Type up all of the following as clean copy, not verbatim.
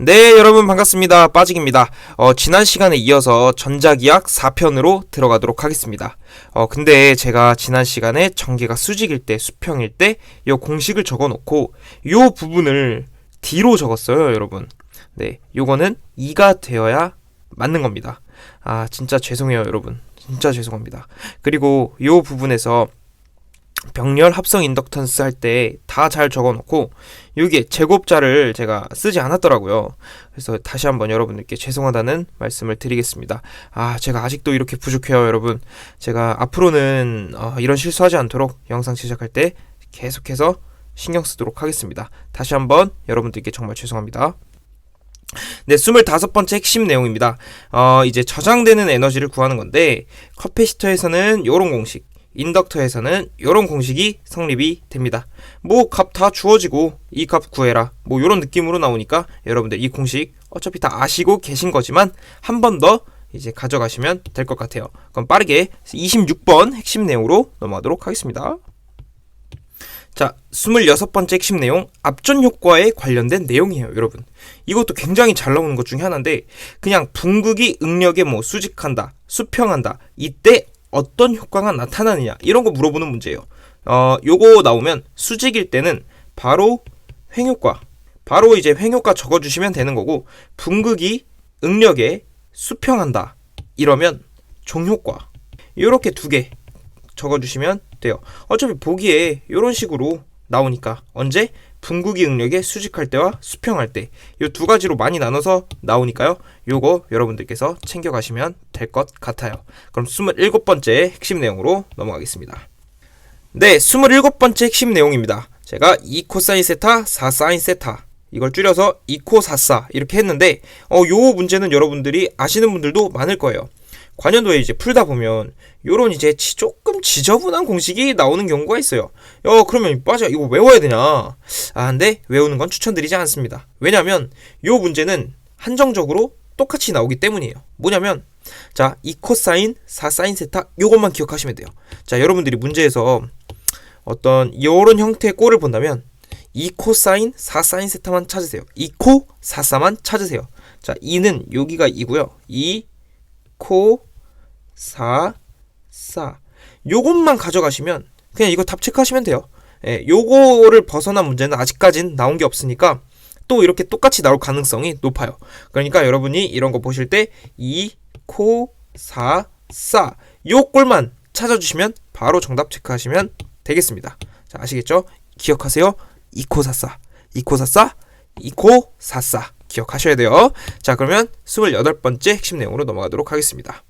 네, 여러분 반갑습니다. 빠직입니다. 지난 시간에 이어서 전자기학 4편으로 들어가도록 하겠습니다. 근데 제가 지난 시간에 전개가 수직일 때, 수평일 때 이 공식을 적어놓고 이 부분을 D로 적었어요, 여러분. 네, 요거는 2가 되어야 맞는 겁니다. 진짜 죄송해요, 여러분. 진짜 죄송합니다. 그리고 이 부분에서 병렬 합성 인덕턴스 할 때 다 잘 적어놓고 여기에 제곱자를 제가 쓰지 않았더라고요. 그래서 다시 한번 여러분들께 죄송하다는 말씀을 드리겠습니다. 제가 아직도 이렇게 부족해요, 여러분. 제가 앞으로는 이런 실수하지 않도록 영상 제작할 때 계속해서 신경 쓰도록 하겠습니다. 다시 한번 여러분들께 정말 죄송합니다. 네, 25번째 핵심 내용입니다. 이제 저장되는 에너지를 구하는 건데 커패시터에서는 요런 공식, 인덕터에서는 요런 공식이 성립이 됩니다. 뭐 값 다 주어지고 이 값 구해라, 뭐 요런 느낌으로 나오니까 여러분들 이 공식 어차피 다 아시고 계신 거지만 한 번 더 이제 가져가시면 될 것 같아요. 그럼 빠르게 26번 핵심 내용으로 넘어가도록 하겠습니다. 자, 26번째 핵심 내용, 압전 효과에 관련된 내용이에요, 여러분. 이것도 굉장히 잘 나오는 것 중에 하나인데 그냥 분극이 응력에 뭐 수직한다, 수평한다, 이때 어떤 효과가 나타나느냐 이런 거 물어보는 문제예요. 요거 나오면 수직일 때는 바로 횡효과, 바로 이제 횡효과 적어주시면 되는 거고, 분극이 응력에 수평한다 이러면 종효과, 요렇게 두 개 적어주시면 돼요. 어차피 보기에 이런 식으로 나오니까 언제? 분극이 응력에 수직할 때와 수평할 때 이 두 가지로 많이 나눠서 나오니까요. 요거 여러분들께서 챙겨가시면 될 것 같아요. 그럼 27번째 핵심 내용으로 넘어가겠습니다. 네, 27번째 핵심 내용입니다. 제가 2 코사인 세타, 4 사인 세타, 이걸 줄여서 2코 4사 이렇게 했는데 요 문제는 여러분들이 아시는 분들도 많을 거예요. 관연도에 이제 풀다 보면 요런 이제 조금 지저분한 공식이 나오는 경우가 있어요. 그러면 맞아, 이거 외워야 되냐? 근데 외우는 건 추천드리지 않습니다. 왜냐면 요 문제는 한정적으로 똑같이 나오기 때문이에요. 뭐냐면 자, 2 코사인 4 사인 세타 요것만 기억하시면 돼요. 자, 여러분들이 문제에서 어떤 요런 형태의 꼴을 본다면 2 코사인 4 사인 세타만 찾으세요. 2코 4사만 찾으세요. 자, 2는 여기가 2고요. 2 코 4 사 요것만 가져가시면 그냥 이거 답 체크하시면 돼요. 요거를 벗어난 문제는 아직까진 나온 게 없으니까 또 이렇게 똑같이 나올 가능성이 높아요. 그러니까 여러분이 이런 거 보실 때 2 코 4 사 요 꼴만 찾아주시면 바로 정답 체크하시면 되겠습니다. 자, 아시겠죠? 기억하세요. 2코 4사 2코 4사 2코 4사 기억하셔야 돼요. 자, 그러면 28번째 핵심 내용으로 넘어가도록 하겠습니다.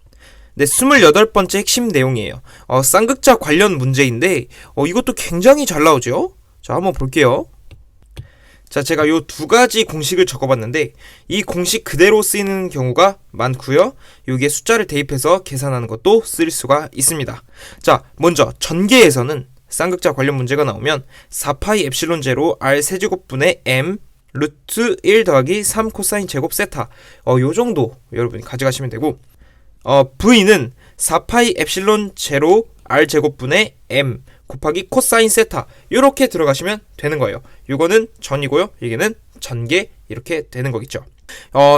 네, 28번째 핵심 내용이에요. 쌍극자 관련 문제인데 이것도 굉장히 잘 나오죠? 자, 한번 볼게요. 자, 제가 요 두 가지 공식을 적어봤는데 이 공식 그대로 쓰이는 경우가 많고요. 여기에 숫자를 대입해서 계산하는 것도 쓸 수가 있습니다. 자, 먼저 전개에서는 쌍극자 관련 문제가 나오면 4파이 엡실론 제로 r 세제곱분의 m 루트 1 더하기 3 코사인 제곱 세타, 요 정도 여러분이 가져가시면 되고, v는 4파이 엡실론 제로 r 제곱분의 m 곱하기 코사인 세타 요렇게 들어가시면 되는 거예요. 요거는 전이고요, 이게는 전개, 이렇게 되는 거겠죠.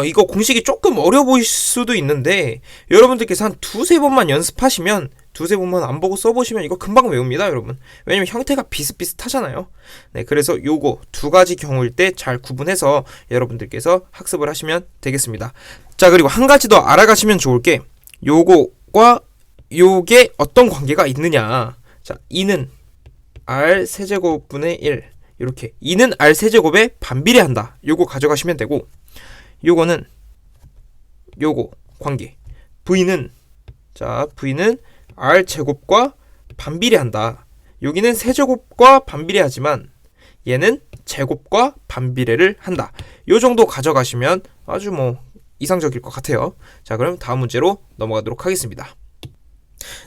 이거 공식이 조금 어려 보일 수도 있는데 여러분들께서 한 두세 번만 연습하시면, 두세 번만 안 보고 써보시면 이거 금방 외웁니다, 여러분. 왜냐면 형태가 비슷비슷하잖아요. 네, 그래서 요거 두 가지 경우일 때 잘 구분해서 여러분들께서 학습을 하시면 되겠습니다. 자, 그리고 한 가지 더 알아가시면 좋을 게 요거과 요게 어떤 관계가 있느냐. 자, 2는 r 세제곱분의 1 이렇게 2는 r 세제곱에 반비례한다. 요거 가져가시면 되고, 요거는 요거 관계 v는 r 제곱과 반비례한다. 여기는 세제곱과 반비례하지만 얘는 제곱과 반비례를 한다. 요 정도 가져가시면 아주 뭐 이상적일 것 같아요. 자, 그럼 다음 문제로 넘어가도록 하겠습니다.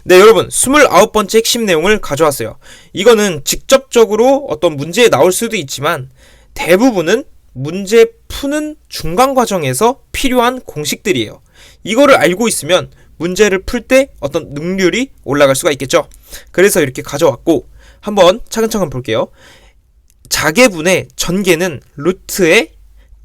네, 여러분 29번째 핵심 내용을 가져왔어요. 이거는 직접적으로 어떤 문제에 나올 수도 있지만 대부분은 문제 푸는 중간 과정에서 필요한 공식들이에요. 이거를 알고 있으면 문제를 풀 때 어떤 능률이 올라갈 수가 있겠죠. 그래서 이렇게 가져왔고, 한번 차근차근 볼게요. 자개분의 전개는 루트에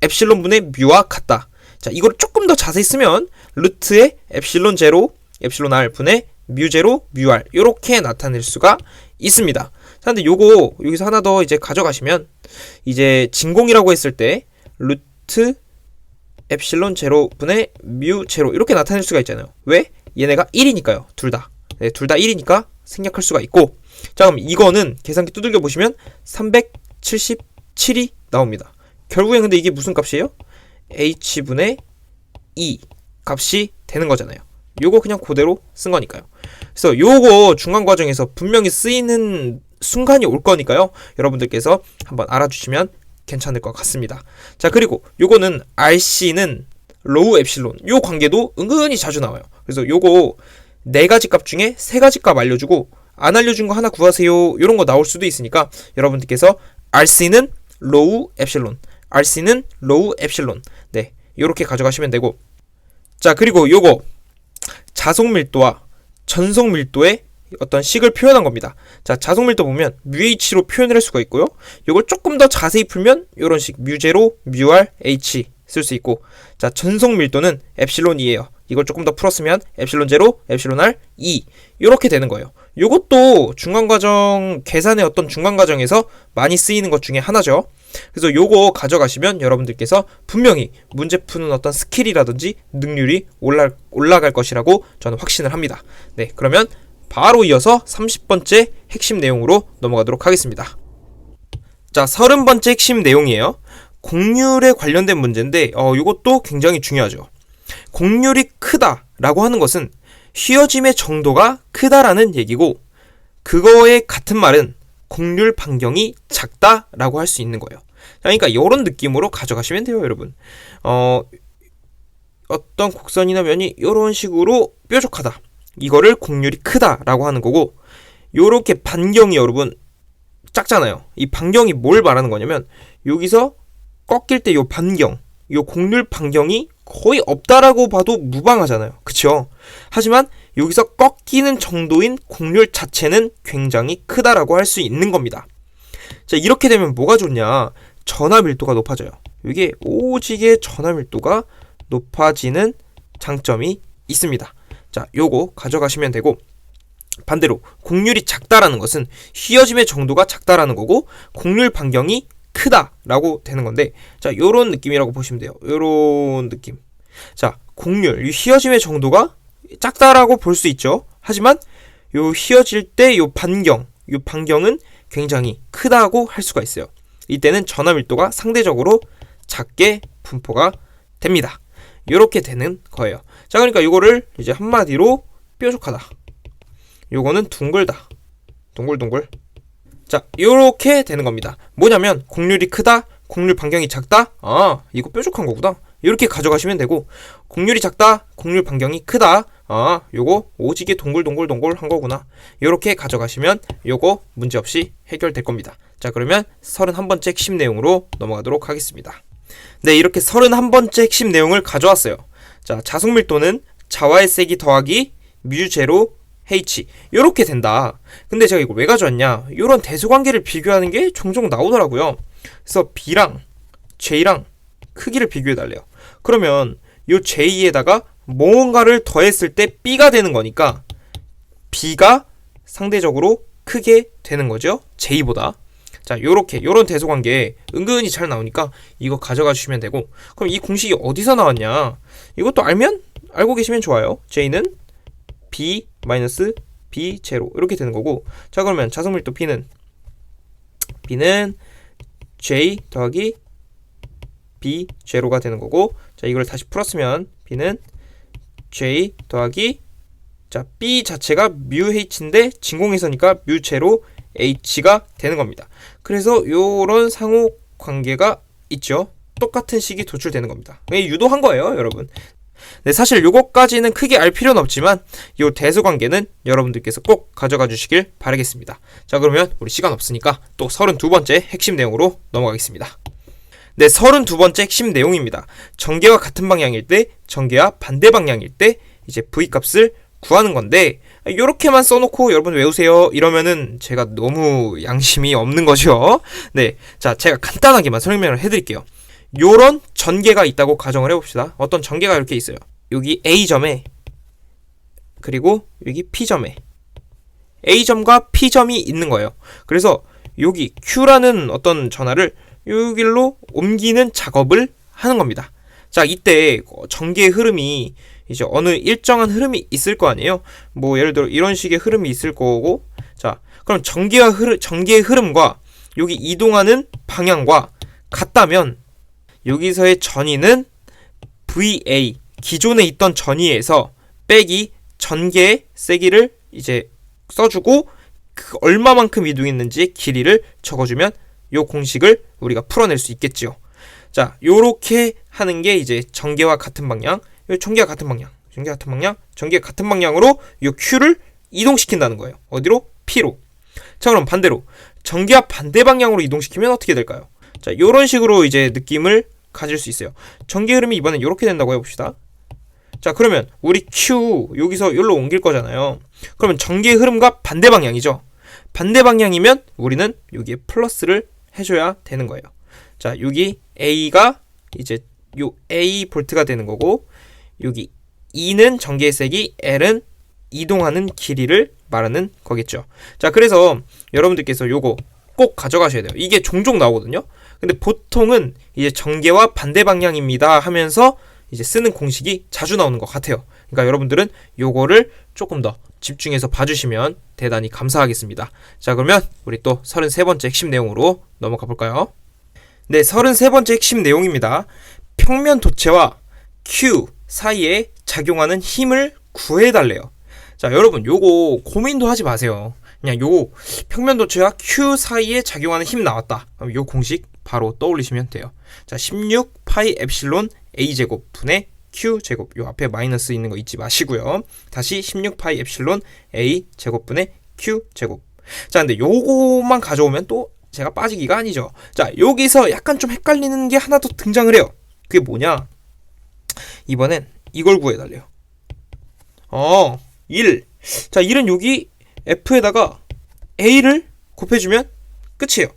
엡실론분의 뮤와 같다. 자, 이걸 조금 더 자세히 쓰면 루트의 엡실론 제로, 엡실론 r 분의 뮤 제로, 뮤 r 이렇게 나타낼 수가 있습니다. 자, 근데 요거 여기서 하나 더 이제 가져가시면 이제 진공이라고 했을 때 루트 엡실론 제로 분의 뮤 제로 이렇게 나타낼 수가 있잖아요. 왜? 얘네가 1이니까요. 둘 다. 네, 둘 다 1이니까 생략할 수가 있고. 자, 그럼 이거는 계산기 두들겨 보시면 377이 나옵니다. 결국엔 근데 이게 무슨 값이에요? h분의 2 값이 되는 거잖아요. 요거 그냥 그대로 쓴 거니까요. 그래서 요거 중간 과정에서 분명히 쓰이는 순간이 올 거니까요. 여러분들께서 한번 알아주시면 괜찮을 것 같습니다. 자, 그리고 요거는 RC는 로우 엡실론 요 관계도 은근히 자주 나와요. 그래서 요거 4가지 값 중에 3가지 값 알려주고 안 알려준 거 하나 구하세요 이런 거 나올 수도 있으니까 여러분들께서 RC는 로우 엡실론, RC는 로우 엡실론, 네, 요렇게 가져가시면 되고. 자, 그리고 요거 자속 밀도와 전속 밀도의 어떤 식을 표현한 겁니다. 자, 자속 밀도 보면 μh로 표현을 할 수가 있고요. 요걸 조금 더 자세히 풀면 요런 식 μ0, μr, h 쓸 수 있고. 자, 전속 밀도는 엡실론이에요. 이걸 조금 더 풀었으면 엡실론 제로, 엡실론 r, 2 이렇게 되는 거예요. 요것도 중간과정 계산의 어떤 중간과정에서 많이 쓰이는 것 중에 하나죠. 그래서 요거 가져가시면 여러분들께서 분명히 문제 푸는 어떤 스킬이라든지 능률이 올라갈 것이라고 저는 확신을 합니다. 네, 그러면 바로 이어서 30번째 핵심 내용으로 넘어가도록 하겠습니다. 자, 30번째 핵심 내용이에요. 곡률에 관련된 문제인데 이것도 굉장히 중요하죠. 곡률이 크다라고 하는 것은 휘어짐의 정도가 크다라는 얘기고, 그거에 같은 말은 곡률 반경이 작다라고 할 수 있는 거예요. 그러니까 이런 느낌으로 가져가시면 돼요, 여러분. 어떤 곡선이나 면이 이런 식으로 뾰족하다, 이거를 곡률이 크다라고 하는 거고, 요렇게 반경이 여러분 작잖아요. 이 반경이 뭘 말하는 거냐면 여기서 꺾일 때 요 반경, 요 곡률 반경이 거의 없다라고 봐도 무방하잖아요. 그쵸? 하지만 여기서 꺾이는 정도인 곡률 자체는 굉장히 크다라고 할 수 있는 겁니다. 자, 이렇게 되면 뭐가 좋냐? 전하 밀도가 높아져요. 이게 오지게 전하 밀도가 높아지는 장점이 있습니다. 자, 요거 가져가시면 되고, 반대로 곡률이 작다라는 것은 휘어짐의 정도가 작다라는 거고 곡률 반경이 크다라고 되는 건데, 자, 요런 느낌이라고 보시면 돼요. 요런 느낌. 자, 곡률, 이 휘어짐의 정도가 작다라고 볼 수 있죠. 하지만 요 휘어질 때 요 반경은 굉장히 크다고 할 수가 있어요. 이때는 전하 밀도가 상대적으로 작게 분포가 됩니다. 요렇게 되는 거예요. 자, 그러니까 요거를 이제 한마디로 뾰족하다, 요거는 둥글다, 동글동글. 자, 요렇게 되는 겁니다. 뭐냐면 곡률이 크다, 곡률 반경이 작다, 아, 이거 뾰족한 거구나, 이렇게 가져가시면 되고, 곡률이 작다, 곡률 반경이 크다, 아, 요거 오지게 동글동글동글 한 거구나, 요렇게 가져가시면 요거 문제없이 해결될 겁니다. 자, 그러면 31번째 핵심 내용으로 넘어가도록 하겠습니다. 네, 이렇게 31번째 핵심 내용을 가져왔어요. 자, 자속 밀도는 자와의 세기 더하기 뮤 제로 H 요렇게 된다. 근데 제가 이거 왜 가져왔냐, 요런 대수관계를 비교하는 게 종종 나오더라고요. 그래서 B랑 J랑 크기를 비교해 달래요. 그러면 요 J에다가 뭔가를 더했을 때 B가 되는 거니까 B가 상대적으로 크게 되는 거죠, J보다. 자, 요런 대소관계 은근히 잘 나오니까 이거 가져가 주시면 되고, 그럼 이 공식이 어디서 나왔냐, 이것도 알고 계시면 좋아요. J는 B 마이너스 B 제로 이렇게 되는 거고, 자, 그러면 자석밀도 B는 J 더하기 B 제로가 되는 거고, 자, 이걸 다시 풀었으면 B는 J 더하기, 자, B 자체가 뮤 H인데 진공회사니까 뮤 제로 H가 되는 겁니다. 그래서 요런 상호 관계가 있죠. 똑같은 식이 도출되는 겁니다. 유도한 거예요, 여러분. 네, 사실 요거까지는 크게 알 필요는 없지만 요 대수관계는 여러분들께서 꼭 가져가 주시길 바라겠습니다. 자, 그러면 우리 시간 없으니까 또 32번째 핵심 내용으로 넘어가겠습니다. 네, 32번째 핵심 내용입니다. 전개와 같은 방향일 때, 전개와 반대 방향일 때 이제 V값을 구하는 건데, 요렇게만 써놓고 여러분 외우세요 이러면은 제가 너무 양심이 없는 거죠. 네, 자, 제가 간단하게만 설명을 해드릴게요. 요런 전개가 있다고 가정을 해봅시다. 어떤 전개가 이렇게 있어요. 여기 A점에 그리고 여기 P점에 A점과 P점이 있는 거예요. 그래서 여기 Q라는 어떤 전하를 여기로 옮기는 작업을 하는 겁니다. 자, 이때 전개의 흐름이 이제 어느 일정한 흐름이 있을 거 아니에요. 뭐 예를 들어 이런 식의 흐름이 있을 거고, 자, 그럼 전개의 흐름과 여기 이동하는 방향과 같다면 여기서의 전위는 VA, 기존에 있던 전위에서 빼기 전개의 세기를 이제 써주고 그 얼마만큼 이동했는지 길이를 적어주면 요 공식을 우리가 풀어낼 수 있겠죠. 자, 요렇게 하는 게 이제 전개와 같은 방향, 전개와 같은 방향으로 요 Q를 이동시킨다는 거예요. 어디로? P로. 자, 그럼 반대로 전개와 반대 방향으로 이동시키면 어떻게 될까요? 자, 요런 식으로 이제 느낌을 가질 수 있어요. 전개 흐름이 이번엔 요렇게 된다고 해봅시다. 자, 그러면 우리 Q 여기서 여기로 옮길 거잖아요. 그러면 전개의 흐름과 반대 방향이죠. 반대 방향이면 우리는 여기에 플러스를 해줘야 되는 거예요. 자, 여기 A가 이제 요 A 볼트가 되는 거고, 여기 E는 전개의 세기, L은 이동하는 길이를 말하는 거겠죠. 자, 그래서 여러분들께서 요거 꼭 가져가셔야 돼요. 이게 종종 나오거든요. 근데 보통은 이제 전개와 반대 방향입니다 하면서 이제 쓰는 공식이 자주 나오는 것 같아요. 그러니까 여러분들은 요거를 조금 더 집중해서 봐주시면 대단히 감사하겠습니다. 자, 그러면 우리 또 33번째 핵심 내용으로 넘어가 볼까요? 네, 33번째 핵심 내용입니다. 평면 도체와 Q 사이에 작용하는 힘을 구해달래요. 자, 여러분 요거 고민도 하지 마세요. 그냥 요 평면 도체와 Q 사이에 작용하는 힘 나왔다. 그럼 요 공식 바로 떠올리시면 돼요. 자, 16 파이 엡실론 A 제곱 분의 Q 제곱, 요 앞에 마이너스 있는 거 잊지 마시고요. 다시 16 파이 엡실론 A 제곱 분의 Q 제곱. 자, 근데 요거만 가져오면 또 제가 빠지기가 아니죠. 자, 여기서 약간 좀 헷갈리는 게 하나 더 등장을 해요. 그게 뭐냐? 이번엔 이걸 구해달래요. 1. 자, 1은 여기 F에다가 A를 곱해주면 끝이에요.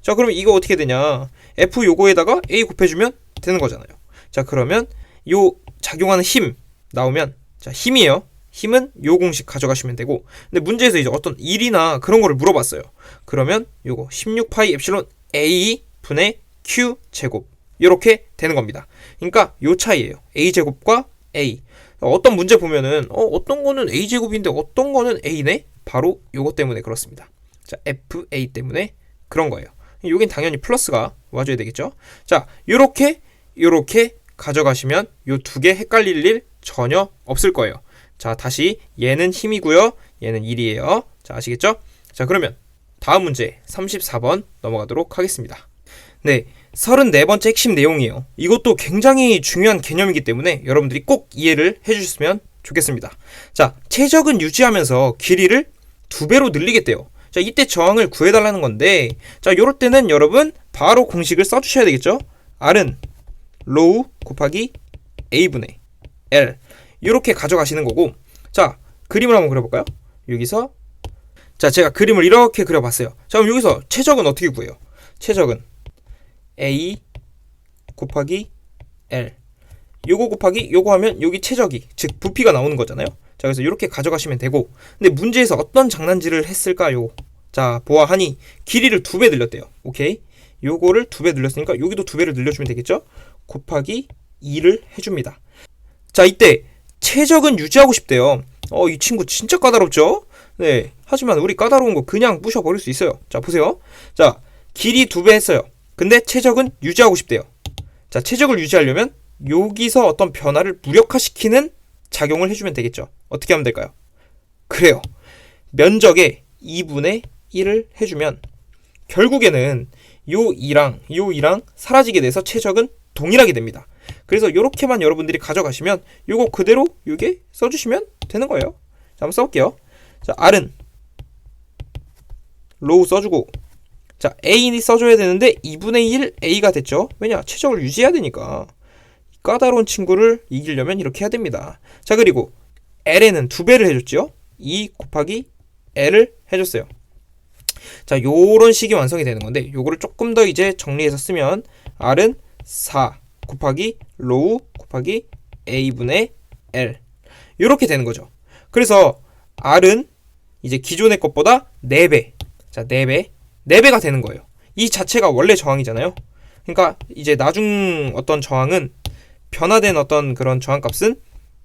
자, 그러면 이거 어떻게 되냐? F 요거에다가 A 곱해주면 되는 거잖아요. 자, 그러면 요 작용하는 힘 나오면, 자, 힘이에요. 힘은 요 공식 가져가시면 되고, 근데 문제에서 이제 어떤 일이나 그런 거를 물어봤어요. 그러면 요거 16 파이 엡실론 A 분의 Q 제곱 요렇게 되는 겁니다. 그러니까 요 차이예요. A 제곱과 A. 어떤 문제 보면은 어떤 거는 A 제곱인데 어떤 거는 A네? 바로 요거 때문에 그렇습니다. 자, FA 때문에 그런 거예요. 여긴 당연히 플러스가 와줘야 되겠죠. 자, 요렇게 가져가시면 요 두 개 헷갈릴 일 전혀 없을 거예요. 자, 다시 얘는 힘이고요, 얘는 1이에요. 자, 아시겠죠? 자, 그러면 다음 문제 34번 넘어가도록 하겠습니다. 네, 34번째 핵심 내용이에요. 이것도 굉장히 중요한 개념이기 때문에 여러분들이 꼭 이해를 해주셨으면 좋겠습니다. 자, 최적은 유지하면서 길이를 2배로 늘리겠대요. 자, 이때 저항을 구해달라는 건데, 자, 요럴 때는 여러분 바로 공식을 써주셔야 되겠죠? R은 로우 곱하기 A분의 L 이렇게 가져가시는 거고, 자, 그림을 한번 그려볼까요? 여기서, 자, 제가 그림을 이렇게 그려봤어요. 자, 그럼 여기서 최적은 어떻게 구해요? 최적은 A 곱하기 L, 요거 곱하기 요거 하면 여기 최적이, 즉 부피가 나오는 거잖아요. 자, 그래서 이렇게 가져가시면 되고, 근데 문제에서 어떤 장난질을 했을까요? 자, 보아하니 길이를 2배 늘렸대요. 오케이, 요거를 2배 늘렸으니까 여기도 2배를 늘려주면 되겠죠? 곱하기 2를 해줍니다. 자, 이때 최적은 유지하고 싶대요. 이 친구 진짜 까다롭죠? 네, 하지만 우리 까다로운 거 그냥 부셔버릴 수 있어요. 자, 보세요. 자, 길이 2배 했어요. 근데 최적은 유지하고 싶대요. 자, 최적을 유지하려면 여기서 어떤 변화를 무력화시키는 작용을 해주면 되겠죠. 어떻게 하면 될까요? 그래요. 면적의 2분의 1을 해주면 결국에는 요 2랑 사라지게 돼서 최적은 동일하게 됩니다. 그래서 요렇게만 여러분들이 가져가시면 요거 그대로 요게 써주시면 되는 거예요. 자, 한번 써볼게요. 자, R은 로우 써주고, 자, A는 써줘야 되는데 2분의 1 A가 됐죠. 왜냐? 최적을 유지해야 되니까. 까다로운 친구를 이기려면 이렇게 해야 됩니다. 자, 그리고 L에는 2배를 해줬죠. 2 곱하기 L을 해줬어요. 자, 요런 식이 완성이 되는 건데, 요거를 조금 더 이제 정리해서 쓰면 R은 4 곱하기 로우 곱하기 a분의 l 이렇게 되는 거죠. 그래서 r은 이제 기존의 것보다 4배, 자 4배가 되는 거예요. 이 자체가 원래 저항이잖아요. 그러니까 이제 나중 어떤 저항은 변화된 어떤 그런 저항값은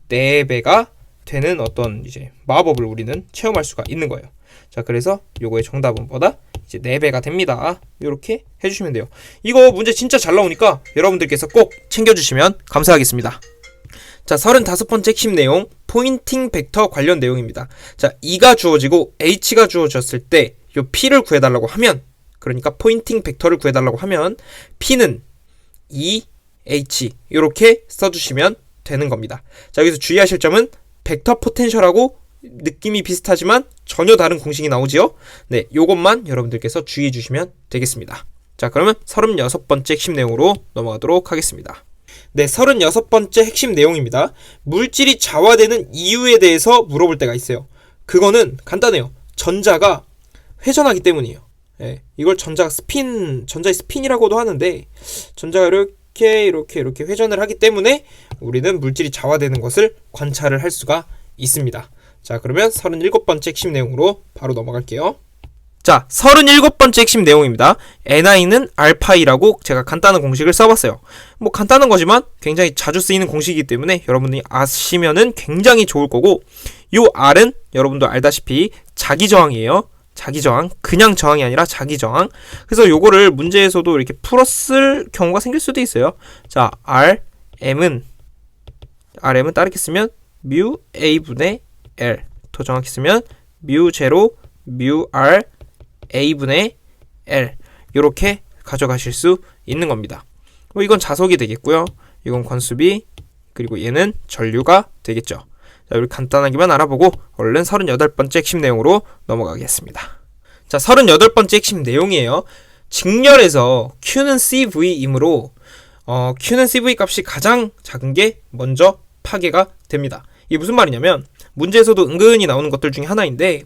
4배가 되는 어떤 이제 마법을 우리는 체험할 수가 있는 거예요. 자, 그래서 요거의 정답은 뭐다? 이제 4배가 됩니다. 이렇게 해주시면 돼요. 이거 문제 진짜 잘 나오니까 여러분들께서 꼭 챙겨주시면 감사하겠습니다. 자, 35번째 핵심 내용, 포인팅 벡터 관련 내용입니다. 자, E가 주어지고 H가 주어졌을 때 요 P를 구해달라고 하면, 그러니까 포인팅 벡터를 구해달라고 하면 P는 E, H 이렇게 써주시면 되는 겁니다. 자, 여기서 주의하실 점은 벡터 포텐셜하고 느낌이 비슷하지만 전혀 다른 공식이 나오지요. 네, 요것만 여러분들께서 주의해 주시면 되겠습니다. 자, 그러면 36번째 핵심 내용으로 넘어가도록 하겠습니다. 네, 36번째 핵심 내용입니다. 물질이 자화되는 이유에 대해서 물어볼 때가 있어요. 그거는 간단해요. 전자가 회전하기 때문이에요. 네, 이걸 전자의 스핀이라고도 하는데, 전자가 이렇게 회전을 하기 때문에 우리는 물질이 자화되는 것을 관찰을 할 수가 있습니다. 자, 그러면 37번째 핵심 내용으로 바로 넘어갈게요. 자, 37번째 핵심 내용입니다. ni는 알파이라고 제가 간단한 공식을 써봤어요. 뭐 간단한 거지만 굉장히 자주 쓰이는 공식이기 때문에 여러분들이 아시면은 굉장히 좋을 거고, 요 r은 여러분도 알다시피 자기저항이에요. 자기저항, 그냥 저항이 아니라 자기저항. 그래서 요거를 문제에서도 이렇게 풀었을 경우가 생길 수도 있어요. 자, rm은 다르게 쓰면 mu a분의 l, 더 정확히 쓰면 mu 제로 mu r a분의 l 이렇게 가져가실 수 있는 겁니다. 뭐 이건 자석이 되겠고요. 이건 관수비, 그리고 얘는 전류가 되겠죠. 자, 우리 간단하게만 알아보고 얼른 38번째 핵심 내용으로 넘어가겠습니다. 자, 38번째 핵심 내용이에요. 직렬에서 Q는 CV이므로 Q는 CV 값이 가장 작은 게 먼저 파괴가 됩니다. 이게 무슨 말이냐면, 문제에서도 은근히 나오는 것들 중에 하나인데,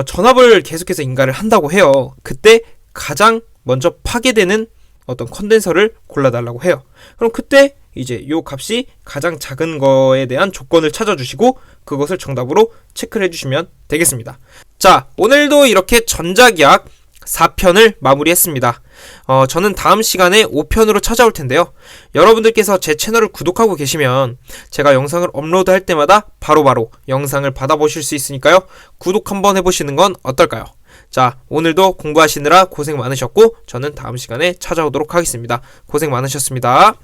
전압을 계속해서 인가를 한다고 해요. 그때 가장 먼저 파괴되는 어떤 컨덴서를 골라달라고 해요. 그럼 그때 이제 요 값이 가장 작은 거에 대한 조건을 찾아주시고 그것을 정답으로 체크를 해주시면 되겠습니다. 자, 오늘도 이렇게 전자기학 4편을 마무리했습니다. 저는 다음 시간에 5편으로 찾아올 텐데요. 여러분들께서 제 채널을 구독하고 계시면 제가 영상을 업로드할 때마다 바로바로 영상을 받아보실 수 있으니까요. 구독 한번 해보시는 건 어떨까요? 자, 오늘도 공부하시느라 고생 많으셨고 저는 다음 시간에 찾아오도록 하겠습니다. 고생 많으셨습니다.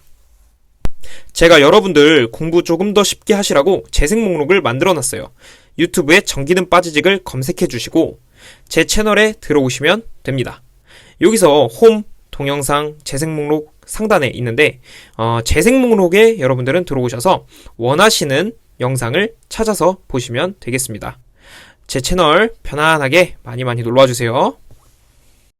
제가 여러분들 공부 조금 더 쉽게 하시라고 재생 목록을 만들어 놨어요. 유튜브에 전기등 빠지직을 검색해 주시고 제 채널에 들어오시면 됩니다. 여기서 홈, 동영상, 재생 목록 상단에 있는데 재생 목록에 여러분들은 들어오셔서 원하시는 영상을 찾아서 보시면 되겠습니다. 제 채널 편안하게 많이 놀러와 주세요.